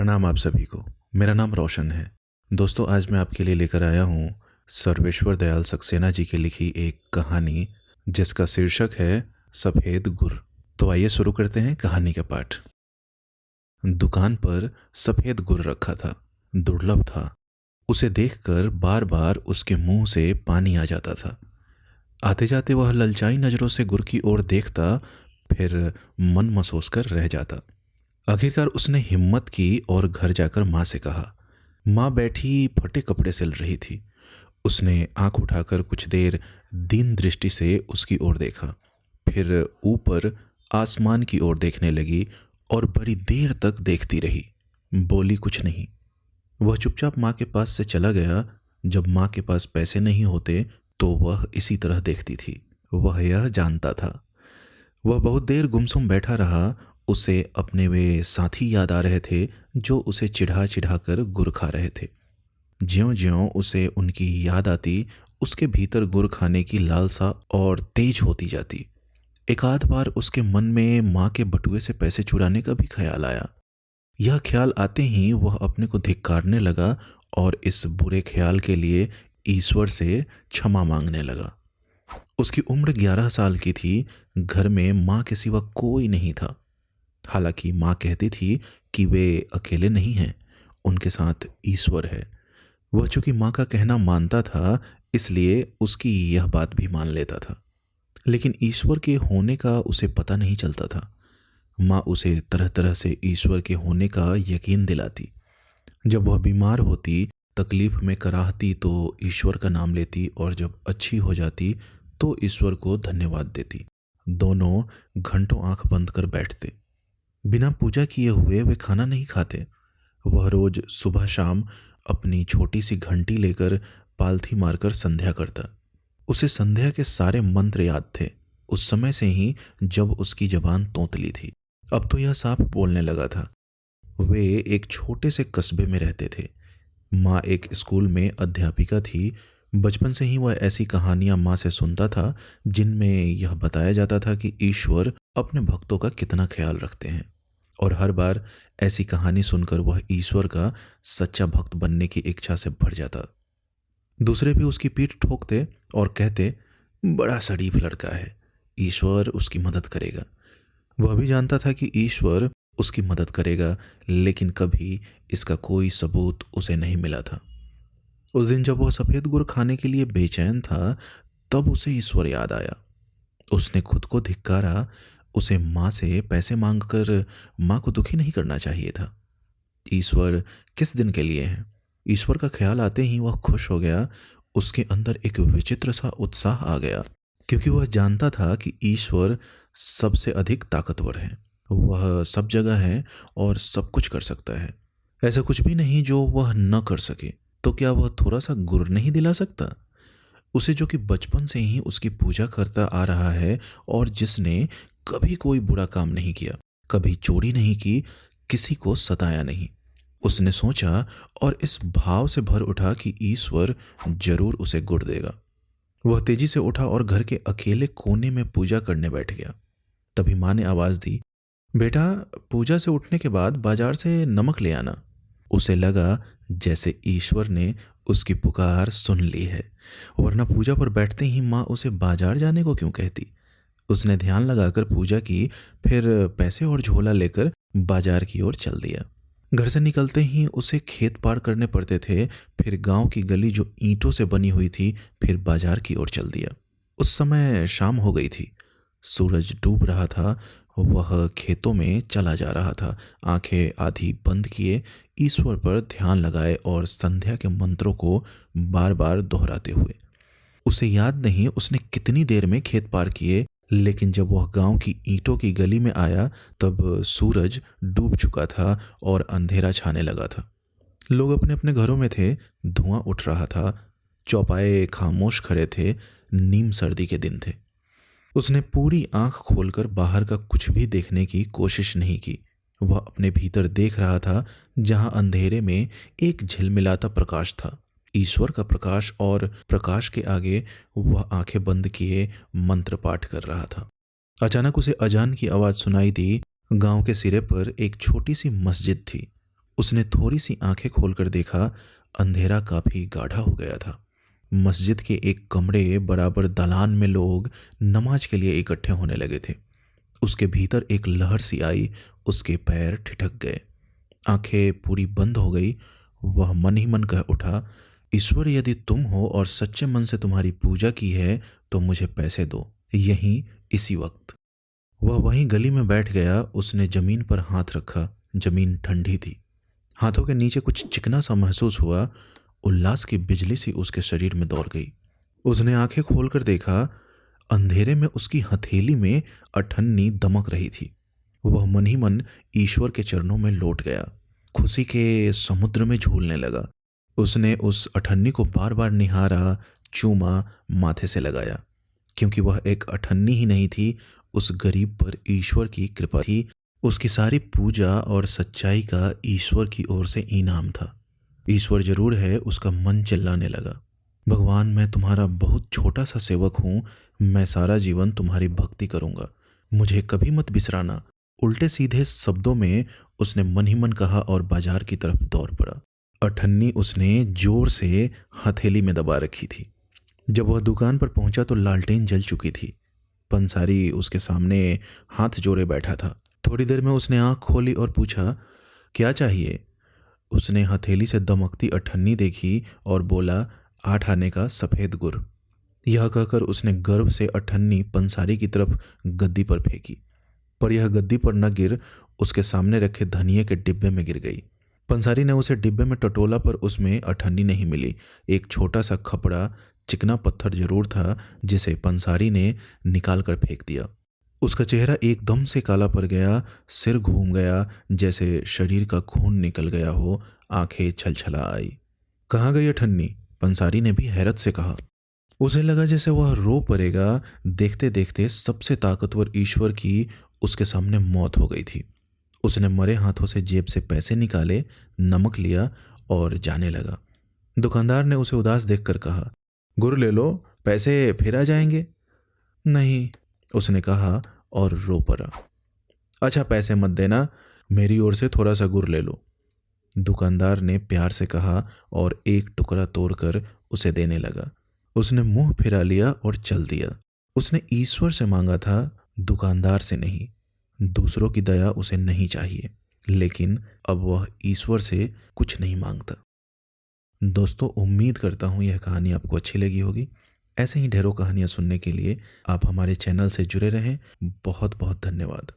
प्रणाम आप सभी को। मेरा नाम रोशन है। दोस्तों, आज मैं आपके लिए लेकर आया हूँ सर्वेश्वर दयाल सक्सेना जी की लिखी एक कहानी जिसका शीर्षक है सफ़ेद गुर। तो आइए शुरू करते हैं कहानी का पाठ। दुकान पर सफ़ेद गुर रखा था। दुर्लभ था। उसे देखकर बार बार उसके मुंह से पानी आ जाता था। आते जाते वह ललचाई नज़रों से गुर की ओर देखता, फिर मन मसोस कर रह जाता। आखिरकार उसने हिम्मत की और घर जाकर माँ से कहा। माँ बैठी फटे कपड़े सिल रही थी। उसने आंख उठाकर कुछ देर दीन दृष्टि से उसकी ओर देखा, फिर ऊपर आसमान की ओर देखने लगी और बड़ी देर तक देखती रही। बोली कुछ नहीं। वह चुपचाप माँ के पास से चला गया। जब माँ के पास पैसे नहीं होते तो वह इसी तरह देखती थी। वह यह जानता था। वह बहुत देर गुमसुम बैठा रहा। उसे अपने वे साथी याद आ रहे थे जो उसे चिढ़ा चिढ़ा कर गुर खा रहे थे। ज्यों ज्यों उसे उनकी याद आती, उसके भीतर गुर खाने की लालसा और तेज होती जाती। एक आध बार उसके मन में माँ के बटुए से पैसे चुराने का भी ख्याल आया। यह ख्याल आते ही वह अपने को धिक्कारने लगा और इस बुरे ख्याल के लिए ईश्वर से क्षमा मांगने लगा। उसकी उम्र 11 साल की थी। घर में माँ के सिवा कोई नहीं था। हालांकि माँ कहती थी कि वे अकेले नहीं हैं, उनके साथ ईश्वर है। वह चूंकि माँ का कहना मानता था, इसलिए उसकी यह बात भी मान लेता था। लेकिन ईश्वर के होने का उसे पता नहीं चलता था। माँ उसे तरह तरह से ईश्वर के होने का यकीन दिलाती। जब वह बीमार होती, तकलीफ में कराहती तो ईश्वर का नाम लेती, और जब अच्छी हो जाती तो ईश्वर को धन्यवाद देती। दोनों घंटों आंख बंद कर बैठते। बिना पूजा किए हुए वे खाना नहीं खाते। वह रोज सुबह शाम अपनी छोटी सी घंटी लेकर पालथी मारकर संध्या करता। उसे संध्या के सारे मंत्र याद थे, उस समय से ही जब उसकी जबान तोतली थी। अब तो यह साफ बोलने लगा था। वे एक छोटे से कस्बे में रहते थे। माँ एक स्कूल में अध्यापिका थी। बचपन से ही वह ऐसी कहानियां माँ से सुनता था जिनमें यह बताया जाता था कि ईश्वर अपने भक्तों का कितना ख्याल रखते हैं, और हर बार ऐसी कहानी सुनकर वह ईश्वर का सच्चा भक्त बनने की इच्छा से भर जाता। दूसरे भी उसकी पीठ ठोकते और कहते, बड़ा शरीफ लड़का है, ईश्वर उसकी मदद करेगा। वह भी जानता था कि ईश्वर उसकी मदद करेगा, लेकिन कभी इसका कोई सबूत उसे नहीं मिला था। उस दिन जब वह सफ़ेद गुर खाने के लिए बेचैन था, तब उसे ईश्वर याद आया। उसने खुद को धिक्कारा। उसे माँ से पैसे मांगकर माँ को दुखी नहीं करना चाहिए था। ईश्वर किस दिन के लिए हैं? ईश्वर का ख्याल आते ही वह खुश हो गया। उसके अंदर एक विचित्र सा उत्साह आ गया, क्योंकि वह जानता था कि ईश्वर सबसे अधिक ताकतवर है। वह सब जगह है और सब कुछ कर सकता है। ऐसा कुछ भी नहीं जो वह न कर सके। तो क्या वह थोड़ा सा गुर नहीं दिला सकता उसे, जो कि बचपन से ही उसकी पूजा करता आ रहा है और जिसने कभी कोई बुरा काम नहीं किया, कभी चोरी नहीं की, किसी को सताया नहीं। उसने सोचा और इस भाव से भर उठा कि ईश्वर जरूर उसे गुड़ देगा। वह तेजी से उठा और घर के अकेले कोने में पूजा करने बैठ गया। तभी माँ ने आवाज दी, बेटा, पूजा से उठने के बाद बाजार से नमक ले आना। उसे लगा जैसे ईश्वर ने उसकी पुकार सुन ली है, वरना पूजा पर बैठते ही माँ उसे बाजार जाने को क्यों कहती। उसने ध्यान लगाकर पूजा की, फिर पैसे और झोला लेकर बाजार की ओर चल दिया। घर से निकलते ही उसे खेत पार करने पड़ते थे, फिर गांव की गली जो ईंटों से बनी हुई थी, फिर बाजार की ओर चल दिया। उस समय शाम हो गई थी। सूरज डूब रहा था। वह खेतों में चला जा रहा था, आंखें आधी बंद किए, ईश्वर पर ध्यान लगाए और संध्या के मंत्रों को बार बार दोहराते हुए। उसे याद नहीं उसने कितनी देर में खेत पार किए, लेकिन जब वह गांव की ईंटों की गली में आया तब सूरज डूब चुका था और अंधेरा छाने लगा था। लोग अपने अपने घरों में थे। धुआं उठ रहा था। चौपाए खामोश खड़े थे। नीम सर्दी के दिन थे। उसने पूरी आंख खोलकर बाहर का कुछ भी देखने की कोशिश नहीं की। वह अपने भीतर देख रहा था, जहां अंधेरे में एक झिलमिलाता प्रकाश था, ईश्वर का प्रकाश, और प्रकाश के आगे वह आंखें बंद किए मंत्र पाठ कर रहा था। अचानक उसे अजान की आवाज सुनाई दी। गांव के सिरे पर एक छोटी सी मस्जिद थी। उसने थोड़ी सी आंखें खोलकर देखा, अंधेरा काफी गाढ़ा हो गया था। मस्जिद के एक कमरे बराबर दालान में लोग नमाज के लिए इकट्ठे होने लगे थे। उसके भीतर एक लहर सी आई, उसके पैर ठिठक गए, आंखें पूरी बंद हो गई। वह मन ही मन कह उठा, ईश्वर यदि तुम हो और सच्चे मन से तुम्हारी पूजा की है तो मुझे पैसे दो, यहीं इसी वक्त। वह वहीं गली में बैठ गया। उसने जमीन पर हाथ रखा। जमीन ठंडी थी। हाथों के नीचे कुछ चिकना सा महसूस हुआ। उल्लास की बिजली सी उसके शरीर में दौड़ गई। उसने आंखें खोलकर देखा, अंधेरे में उसकी हथेली में अठन्नी दमक रही थी। वह मन ही मन ईश्वर के चरणों में लौट गया, खुशी के समुद्र में झूलने लगा। उसने उस अठन्नी को बार बार निहारा, चूमा, माथे से लगाया, क्योंकि वह एक अठन्नी ही नहीं थी, उस गरीब पर ईश्वर की कृपा थी। उसकी सारी पूजा और सच्चाई का ईश्वर की ओर से इनाम था। ईश्वर जरूर है, उसका मन चिल्लाने लगा। भगवान, मैं तुम्हारा बहुत छोटा सा सेवक हूं, मैं सारा जीवन तुम्हारी भक्ति करूंगा, मुझे कभी मत बिसराना। उल्टे सीधे शब्दों में उसने मन ही मन कहा और बाजार की तरफ दौड़ पड़ा। अठन्नी उसने जोर से हथेली में दबा रखी थी। जब वह दुकान पर पहुंचा तो लालटेन जल चुकी थी। पंसारी उसके सामने हाथ जोड़े बैठा था। थोड़ी देर में उसने आंख खोली और पूछा, क्या चाहिए? उसने हथेली से दमकती अठन्नी देखी और बोला, 8 आने का सफेद गुड़। यह कहकर उसने गर्व से अठन्नी पंसारी की तरफ गद्दी पर फेंकी, पर यह गद्दी पर न गिर उसके सामने रखे धनिये के डिब्बे में गिर गई। पंसारी ने उसे डिब्बे में टटोला, पर उसमें अठन्नी नहीं मिली। एक छोटा सा खपड़ा चिकना पत्थर जरूर था, जिसे पंसारी ने निकाल कर फेंक दिया। उसका चेहरा एकदम से काला पड़ गया, सिर घूम गया, जैसे शरीर का खून निकल गया हो। आंखें छलछला आई। कहाँ गई अठन्नी? पंसारी ने भी हैरत से कहा। उसे लगा जैसे वह रो पड़ेगा। देखते देखते सबसे ताकतवर ईश्वर की उसके सामने मौत हो गई थी। उसने मरे हाथों से जेब से पैसे निकाले, नमक लिया और जाने लगा। दुकानदार ने उसे उदास देखकर कहा, गुड़ ले लो, पैसे फिर आ जाएंगे। नहीं, उसने कहा और रो पड़ा। अच्छा, पैसे मत देना, मेरी ओर से थोड़ा सा गुड़ ले लो, दुकानदार ने प्यार से कहा और एक टुकड़ा तोड़कर उसे देने लगा। उसने मुंह फिरा लिया और चल दिया। उसने ईश्वर से मांगा था, दुकानदार से नहीं। दूसरों की दया उसे नहीं चाहिए, लेकिन अब वह ईश्वर से कुछ नहीं मांगता। दोस्तों, उम्मीद करता हूँ यह कहानी आपको अच्छी लगी होगी। ऐसे ही ढेरों कहानियाँ सुनने के लिए आप हमारे चैनल से जुड़े रहें। बहुत बहुत धन्यवाद।